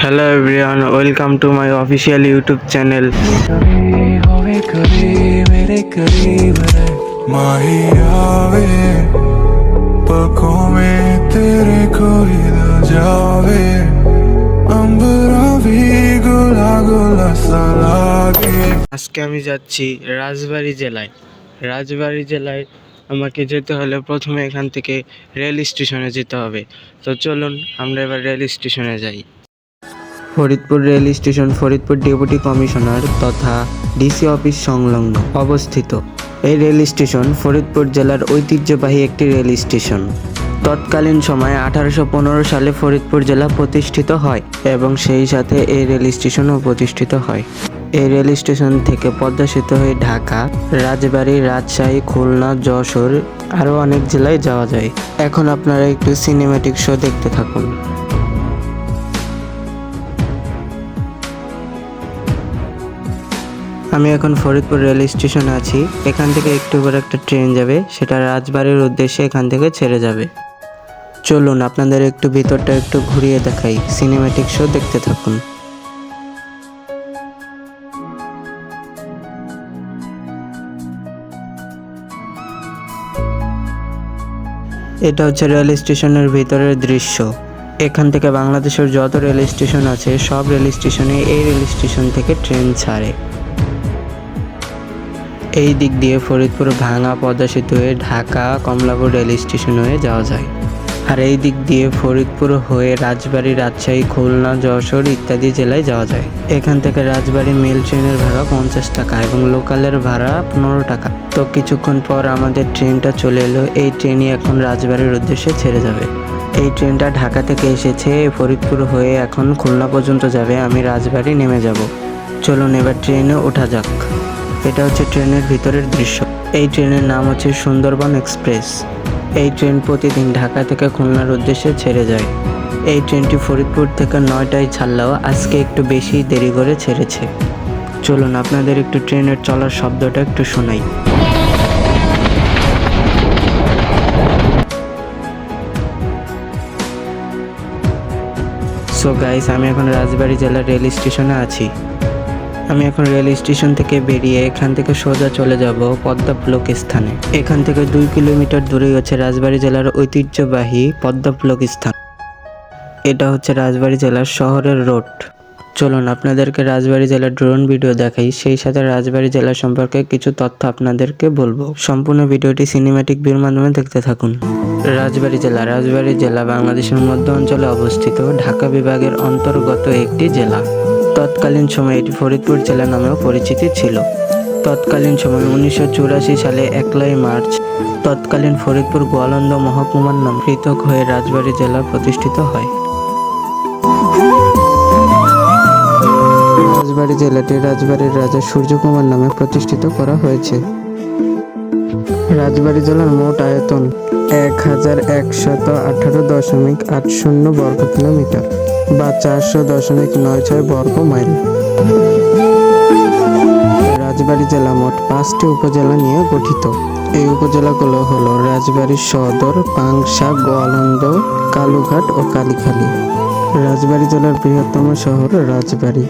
Hello everyone, welcome to my official YouTube channel. আজকে আমি যাচ্ছি রাজবাড়ী জেলায় আমাকে যেতে হলে প্রথমে এখান থেকে রেল স্টেশনে যেতে হবে। তো চলুন আমরা এবার রেল স্টেশনে যাই। Faridpur rail station Faridpur deputy commissioner তথা ডিসি অফিস সংলগ্ন অবস্থিত। এই রেল স্টেশন ফরিদপুর জেলার ঐতিহ্যবাহী একটি রেল স্টেশন। তৎকালীন সময়ে 1815 সালে ফরিদপুর জেলা প্রতিষ্ঠিত হয় এবং সেই সাথে এই রেল স্টেশনও প্রতিষ্ঠিত হয়। এই রেল স্টেশন থেকে পদ্মা সেতু হয়ে ঢাকা, রাজবাড়ী, রাজশাহী, খুলনা, যশোর আরও অনেক জেলায় যাওয়া যায়। এখন আপনারা একটু সিনেম্যাটিক শো দেখতে থাকুন। আমি এখন ফরিদপুর রেল স্টেশনে আছি। এখান থেকে একটু পর একটা ট্রেন যাবে, সেটা রাজবাড়ির উদ্দেশ্যে এখান থেকে ছেড়ে যাবে। চলুন আপনাদের একটু ভিতরটা একটু ঘুরিয়ে দেখাই, সিনেম্যাটিক শো দেখতে থাকুন। এটা হচ্ছে রেল স্টেশনের ভিতরের দৃশ্য। এখান থেকে বাংলাদেশের যত রেল স্টেশন আছে সব রেল স্টেশনে এই রেল স্টেশন থেকে ট্রেন ছাড়ে। এই দিক দিয়ে ফরিদপুর ভাঙা পদ্মা সেতু হয়ে ঢাকা, কমলাপুর রেল স্টেশন হয়ে যাওয়া যায়। আর এই দিক দিয়ে ফরিদপুর হয়ে রাজবাড়ী, রাজশাহী, খুলনা, যশোর ইত্যাদি জেলায় যাওয়া যায়। এখান থেকে রাজবাড়ী মেল ট্রেনের ভাড়া 50 টাকা এবং লোকালের ভাড়া 15 টাকা। তো কিছুক্ষণ পর আমাদের ট্রেনটা চলে এলো। এই ট্রেনই এখন রাজবাড়ির উদ্দেশ্যে ছেড়ে যাবে। এই ট্রেনটা ঢাকা থেকে এসেছে, ফরিদপুর হয়ে এখন খুলনা পর্যন্ত যাবে। আমি রাজবাড়ী নেমে যাব। চলুন এবার ট্রেনে ওঠা যাক। এটা হচ্ছে ট্রেনের ভিতরের দৃশ্য। এই ট্রেনের নাম হচ্ছে সুন্দরবন এক্সপ্রেস। এই ট্রেন প্রতিদিন ঢাকা থেকে খুলনার উদ্দেশ্যে ছেড়ে যায়। এই ট্রেনটি ফরিদপুর থেকে 9টায় ছাড়লেও আজকে একটু বেশি দেরি করে ছেড়েছে। চলুন আপনাদের একটু ট্রেনের চলার শব্দটা একটু শোনাই। সো গাইস, আমি এখন রাজবাড়ী জেলার রেল স্টেশনে আছি। আমি এখন রেল স্টেশন থেকে বেরিয়ে এখান থেকে সোজা চলে যাব পদ্মা ব্লক স্থানে। এখান থেকে 2 কিলোমিটার দূরেই হচ্ছে রাজবাড়ী জেলার ঐতিহ্যবাহী পদ্মা ব্লক স্থান। এটা হচ্ছে রাজবাড়ী জেলার শহরের রোড। চলুন আপনাদেরকে রাজবাড়ী জেলার ড্রোন ভিডিও দেখাই, সেই সাথে রাজবাড়ী জেলা সম্পর্কে কিছু তথ্য আপনাদেরকে বলবো। সম্পূর্ণ ভিডিওটি সিনেম্যাটিক ভিউর মাধ্যমে দেখতে থাকুন। রাজবাড়ী জেলা বাংলাদেশের মধ্য অঞ্চলে অবস্থিত ঢাকা বিভাগের অন্তর্গত একটি জেলা। তৎকালীন সময়ে এটি ফরিদপুর জেলা নামেও পরিচিতি ছিল। তৎকালীন সময়ে 1984 সালে 1 মার্চ তৎকালীন ফরিদপুর গোয়ালন্দ মহকুমার নাম পৃথক হয়ে রাজবাড়ী জেলা প্রতিষ্ঠিত হয়। রাজবাড়ী জেলাটি রাজবাড়ির রাজা সূর্যকুমার নামে প্রতিষ্ঠিত করা হয়েছে। রাজবাড়ী জেলার মোট আয়তন 1118.80 বর্গ কিলোমিটার বা 400.96 বর্গ মাইল। রাজবাড়ী জেলা মোট 5টি উপজেলা নিয়ে গঠিত। এই উপজেলাগুলো হলো রাজবাড়ী সদর, পাংশা, গোয়ালন্দ, কালুঘাট ও কালীখালী। রাজবাড়ী জেলার বৃহত্তম শহর রাজবাড়ী।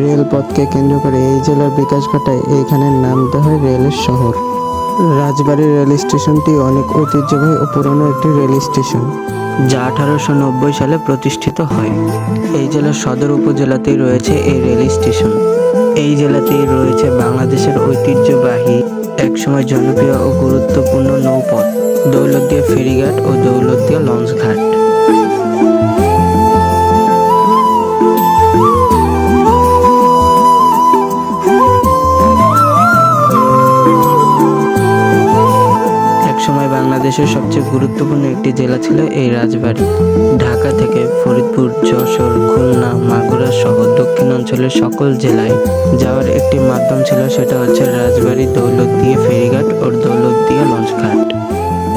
রেলপথকে কেন্দ্র করে এই জেলার বিকাশ ঘটায় এইখানের নাম দেওয়া হয় রেলের শহর। রাজবাড়ী রেল স্টেশনটি অনেক ঐতিহ্যবাহী ও পুরনো একটি রেল স্টেশন, যা 1890 সালে প্রতিষ্ঠিত হয়। এই জেলার সদর উপজেলাতেই রয়েছে এই রেল স্টেশন। এই জেলাতেই রয়েছে বাংলাদেশের ঐতিহ্যবাহী একসময় জনপ্রিয় ও গুরুত্বপূর্ণ নৌপথ দৌলতদিয়া ফেরিঘাট ও দৌলতদিয়া লঞ্চঘাট। বাংলাদেশের সবচেয়ে গুরুত্বপূর্ণ একটি জেলা ছিল এই রাজবাড়ী। ঢাকা থেকে ফরিদপুর, যশোর, খুলনা, মাগুরা সহ দক্ষিণ অঞ্চলের সকল জেলায় যাওয়ার একটি মাধ্যম ছিল, সেটা হচ্ছে রাজবাড়ী, দৌলতদিয়া ফেরিঘাট ও দৌলতদিয়া লঞ্চঘাট।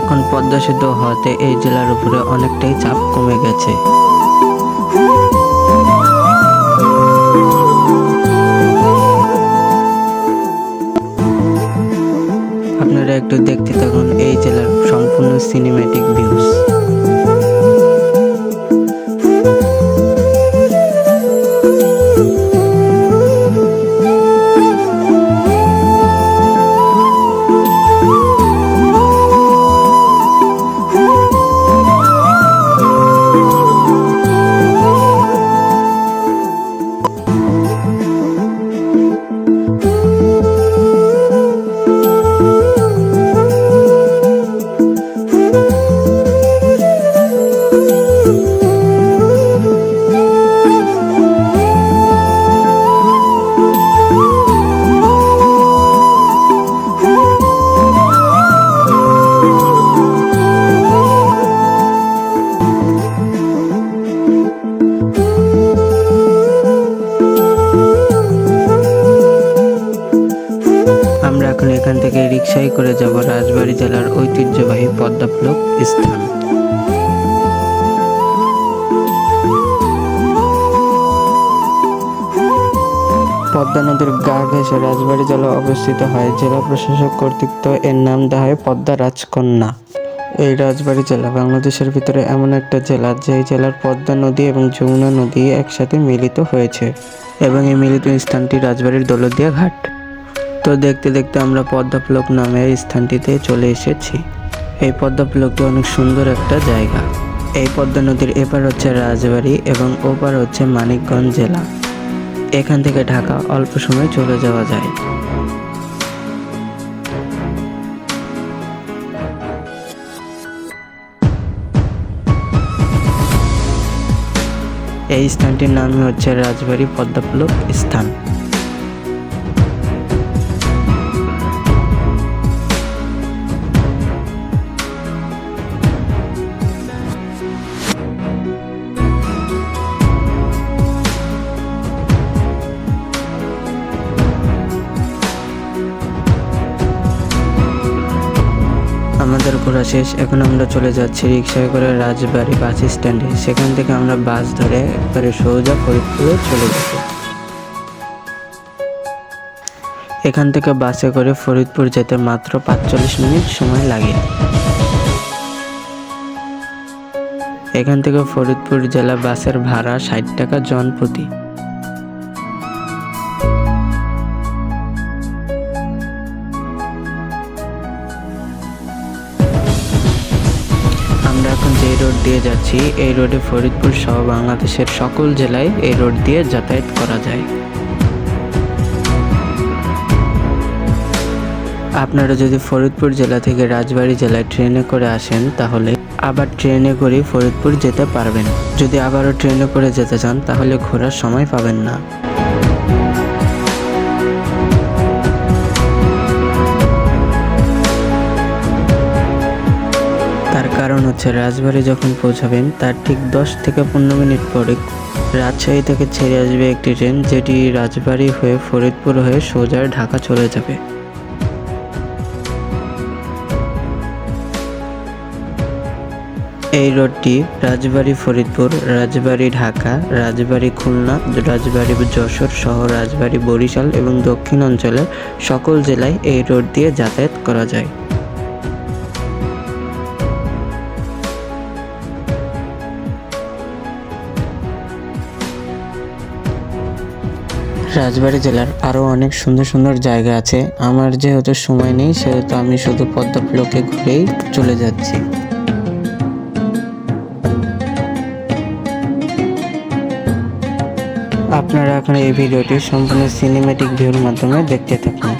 এখন পদ্মা সেতু হওয়াতে এই জেলার উপরে অনেকটাই চাপ কমে গেছে। Cinematic views. আমরা এখন এখান থেকে রিকশায় করে যাব রাজবাড়ী জেলার ঐতিহ্যবাহী পদ্মফুলক স্থান। পদ্মা নদীর গা ঘেঁষে রাজবাড়ী জেলা অবস্থিত হয়। জেলা প্রশাসক কর্তৃক এর নাম দেওয়া হয় পদ্মা রাজকন্যা। এই রাজবাড়ী জেলা বাংলাদেশের ভিতরে এমন একটা জেলা যেই জেলার পদ্মা নদী এবং যমুনা নদী একসাথে মিলিত হয়েছে এবং এই মিলিত স্থানটি রাজবাড়ীর দৌলতদিয়া ঘাট। তো দেখতে দেখতে আমরা পদ্মফুলক নামের স্থানটিতে চলে এসেছি। এই পদ্মফুলকটি অনেক সুন্দর একটা জায়গা। এই পদ্মা নদীর এপার হচ্ছে রাজবাড়ী এবং ওপার হচ্ছে মানিকগঞ্জ জেলা। এখান থেকে ঢাকা অল্প সময় চলে যাওয়া যায়। এই স্থানটির নাম হচ্ছে রাজবাড়ী পদ্মফুলক স্থান। আমাদের ঘোরা শেষ। এখন আমরা চলে যাচ্ছি রিকশায় করে রাজবাড়ী বাস স্ট্যান্ডে। সেখান থেকে আমরা বাস ধরে একবারে সোজা ফরিদপুরে চলে যাব। এখান থেকে বাসে করে ফরিদপুর যেতে মাত্র 45 মিনিট সময় লাগে। এখান থেকে ফরিদপুর জেলা বাসের ভাড়া 60 টাকা জনপ্রতি। আমরা এখন যে রোড দিয়ে যাচ্ছি এই রোডে ফরিদপুর সহ বাংলাদেশের সকল জেলায় এই রোড দিয়ে যাতায়াত করা যায়। আপনারা যদি ফরিদপুর জেলা থেকে রাজবাড়ী জেলায় ট্রেনে করে আসেন তাহলে আবার ট্রেনে করে ফরিদপুর যেতে পারবেন। যদি আবারও ট্রেনে করে যেতে চান তাহলে ঘোরার সময় পাবেন না। তার কারণ হচ্ছে রাজবাড়ী যখন পৌঁছাবেন তার ঠিক 10 থেকে 15 মিনিট পরে রাজশাহী থেকে ছেড়ে আসবে একটি ট্রেন, যেটি রাজবাড়ী হয়ে ফরিদপুর হয়ে সোজা ঢাকা চলে যাবে। এই রোডটি রাজবাড়ী ফরিদপুর, রাজবাড়ী ঢাকা, রাজবাড়ী খুলনা, রাজবাড়ী যশোর সহ রাজবাড়ী বরিশাল এবং দক্ষিণ অঞ্চলের সকল জেলায় এই রোড দিয়ে যাতায়াত করা যায়। রাজবাড়ী জেলার আরও অনেক সুন্দর সুন্দর জায়গা আছে। আমার যেহেতু সময় নেই সেহেতু আমি শুধু পদ্মফুলকে ঘুরেই চলে যাচ্ছি। আপনারা এখন এই ভিডিওটি সম্পূর্ণ সিনেমেটিক ভিউর মাধ্যমে দেখতে থাকুন।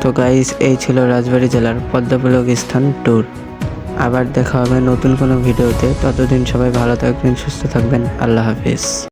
তো গাইস, এই ছিল রাজবাড়ী জেলার পদ্মপুলক স্থান ট্যুর। আবার দেখা হবে নতুন কোনো ভিডিওতে। ততদিন সবাই ভালো থাকবেন, সুস্থ থাকবেন। আল্লাহ হাফিজ।